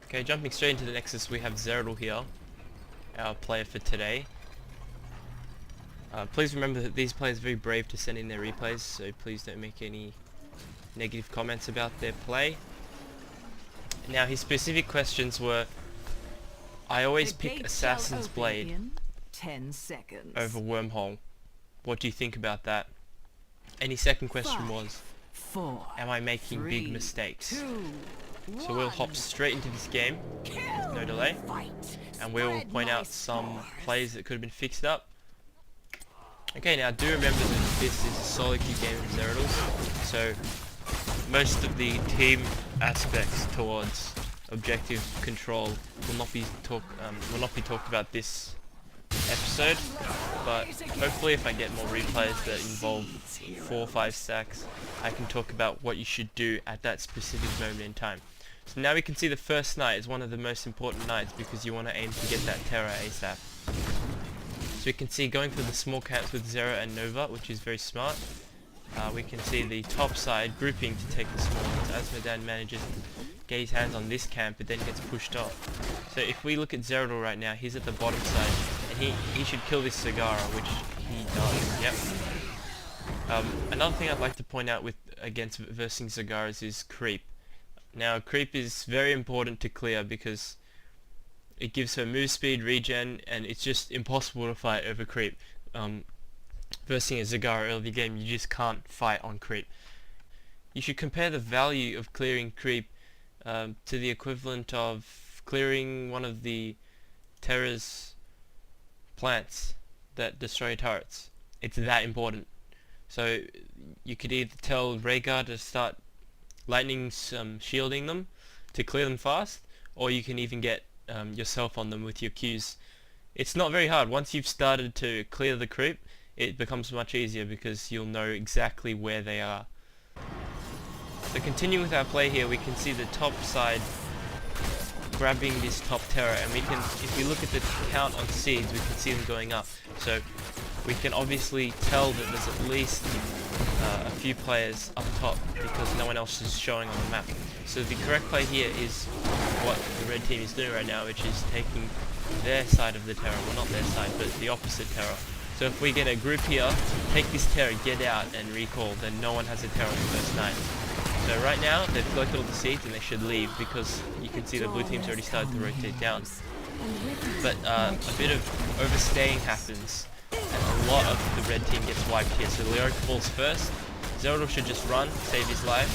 Okay, jumping straight into the Nexus, we have Zeradal here, our player for today. Please remember that these players are very brave to send in their replays, so please don't make any negative comments about their play. Now, his specific questions were, I always pick Assassin's Blade 10 seconds. over Wormhole. What do you think about that? And his second question was, 4, am I making 3, big mistakes? 2, So we'll hop straight into this game, no delay, and we'll point out some plays that could have been fixed up. Okay, now do remember that this is a solo queue game in Zeradal, so most of the team aspects towards objective control will not be talked about this episode, but hopefully if I get more replays that involve 4 or 5 stacks, I can talk about what you should do at that specific moment in time. So now we can see the first night is one of the most important nights because you want to aim to get that Terra ASAP. So we can see going for the small camps with Zero and Nova, which is very smart. We can see the top side grouping to take the small ones as Madan manages to get his hands on this camp but then gets pushed off. So if we look at Zeradal right now, he's at the bottom side and he should kill this Sagara, which he does. Yep. Another thing I'd like to point out against versing Zagaras is creep. Now creep is very important to clear because it gives her move speed, regen, and it's just impossible to fight over creep. Versing a Zagara early game, you just can't fight on creep. You should compare the value of clearing creep to the equivalent of clearing one of the Terra's plants that destroy turrets. It's that important. So you could either tell Rhaegar to start lightning shielding them to clear them fast, or you can even get yourself on them with your Qs. It's not very hard. Once you've started to clear the creep, it becomes much easier because you'll know exactly where they are. So continuing with our play here, we can see the top side grabbing this top Terra, and we can, if we look at the count on seeds, we can see them going up. So we can obviously tell that there's at least a few players up top because no one else is showing on the map. So the correct play here is what the red team is doing right now, which is taking their side of the Terra, well not their side, but the opposite Terra. So if we get a group here, take this Terra, get out and recall, then no one has a Terra on the first night. So right now they've collected all the seeds and they should leave because you can see the blue team's already started to rotate down. But a bit of overstaying happens and a lot of the red team gets wiped here. So Lyric falls first, Zeradal should just run, save his life,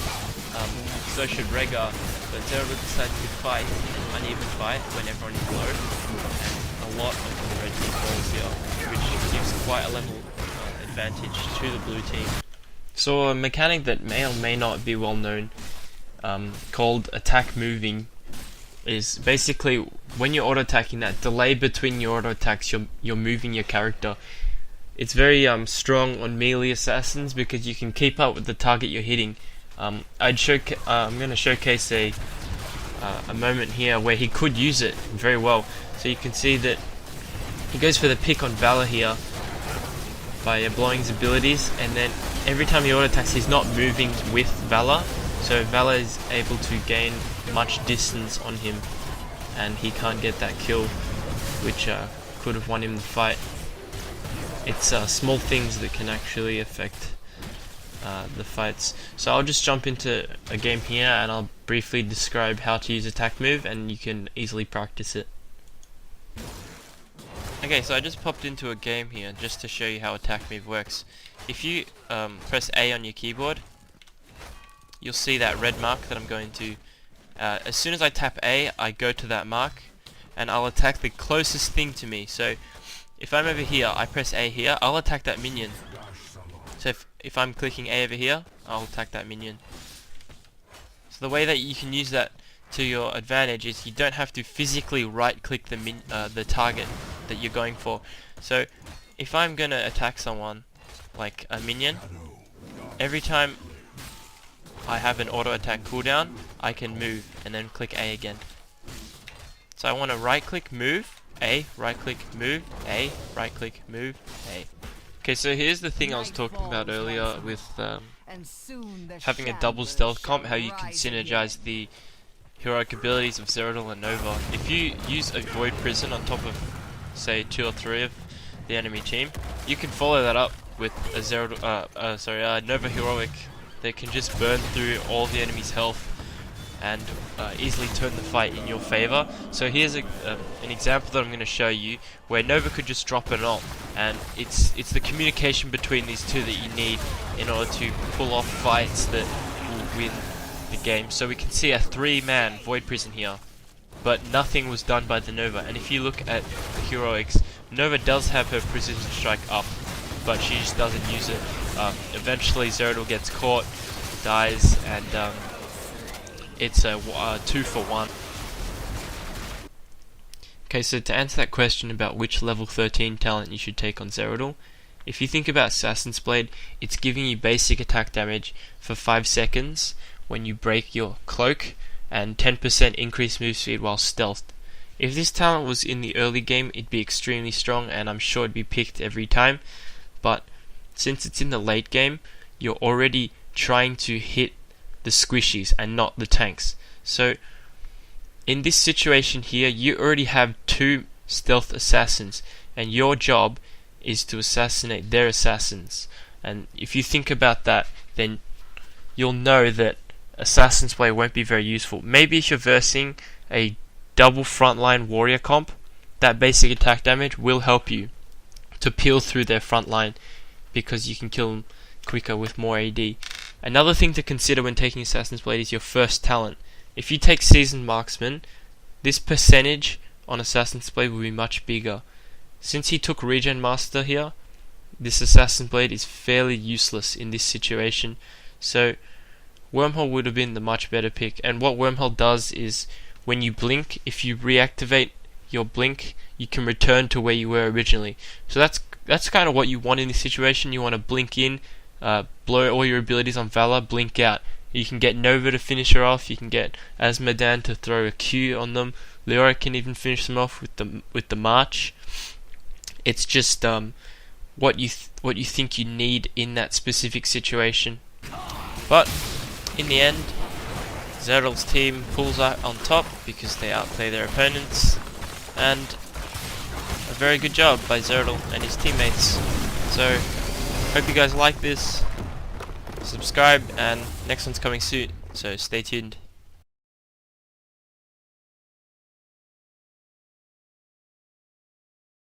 so should Rhaegar, but Zeradal decides to fight an uneven fight when everyone is low, and a lot of the red team falls here, which gives quite a level advantage to the blue team. So a mechanic that may or may not be well known, called attack moving, is basically when you're auto attacking, that delay between your auto attacks, you're moving your character. It's very strong on melee assassins because you can keep up with the target you're hitting. I'm going to showcase a moment here where he could use it very well. So you can see that he goes for the pick on Valor here by blowing his abilities, and then every time he auto attacks he's not moving with Valor, so Valor is able to gain much distance on him and he can't get that kill which could have won him the fight. It's small things that can actually affect the fights. So I'll just jump into a game here and I'll briefly describe how to use attack move and you can easily practice it. Okay, so I just popped into a game here just to show you how attack move works. If you press A on your keyboard, you'll see that red mark that I'm going to. As soon as I tap A, I go to that mark and I'll attack the closest thing to me. So if I'm over here, I press A here, I'll attack that minion. So if I'm clicking A over here, I'll attack that minion. So the way that you can use that to your advantage is you don't have to physically right click the target that you're going for. So if I'm gonna attack someone like a minion, every time I have an auto attack cooldown, I can move and then click A again. So I want to right click, move, A, right click, move, A, right click, move, A. Okay, so here's the thing I was talking about earlier with having a double stealth comp, how you can synergize the heroic abilities of Zerodol and Nova. If you use a Void Prison on top of, say, 2 or 3 of the enemy team, you can follow that up with a Nova Heroic that can just burn through all the enemy's health and easily turn the fight in your favor. So here's an example that I'm going to show you where Nova could just drop an ult, and it's the communication between these two that you need in order to pull off fights that will win the game. So we can see a 3-man Void Prison here, but nothing was done by the Nova. And if you look at the heroics, Nova does have her Precision Strike up, but she just doesn't use it. Eventually Zerodol gets caught, dies, and it's a 2 for 1. Okay, so to answer that question about which level 13 talent you should take on Zerodol, if you think about Assassin's Blade, it's giving you basic attack damage for 5 seconds when you break your cloak, and 10% increased move speed while stealthed. If this talent was in the early game, it'd be extremely strong, and I'm sure it'd be picked every time, but since it's in the late game, you're already trying to hit the squishies and not the tanks. So in this situation here, you already have 2 stealth assassins, and your job is to assassinate their assassins. And if you think about that, then you'll know that Assassin's Blade won't be very useful. Maybe if you're versing a double frontline warrior comp, that basic attack damage will help you to peel through their front line, because you can kill them quicker with more AD. Another thing to consider when taking Assassin's Blade is your first talent. If you take Seasoned Marksman, this percentage on Assassin's Blade will be much bigger. Since he took Regen Master here, this Assassin's Blade is fairly useless in this situation. So Wormhole would have been the much better pick. And what Wormhole does is, when you blink, if you reactivate your blink, you can return to where you were originally. So that's kind of what you want in this situation. You want to blink in, blow all your abilities on Valor, blink out. You can get Nova to finish her off. You can get Azmodan to throw a Q on them. Leora can even finish them off with the March. It's just what you think you need in that specific situation. But in the end, Zerodol's team pulls out on top because they outplay their opponents, and a very good job by Zerodol and his teammates. So hope you guys like this. Subscribe, and next one's coming soon, so stay tuned.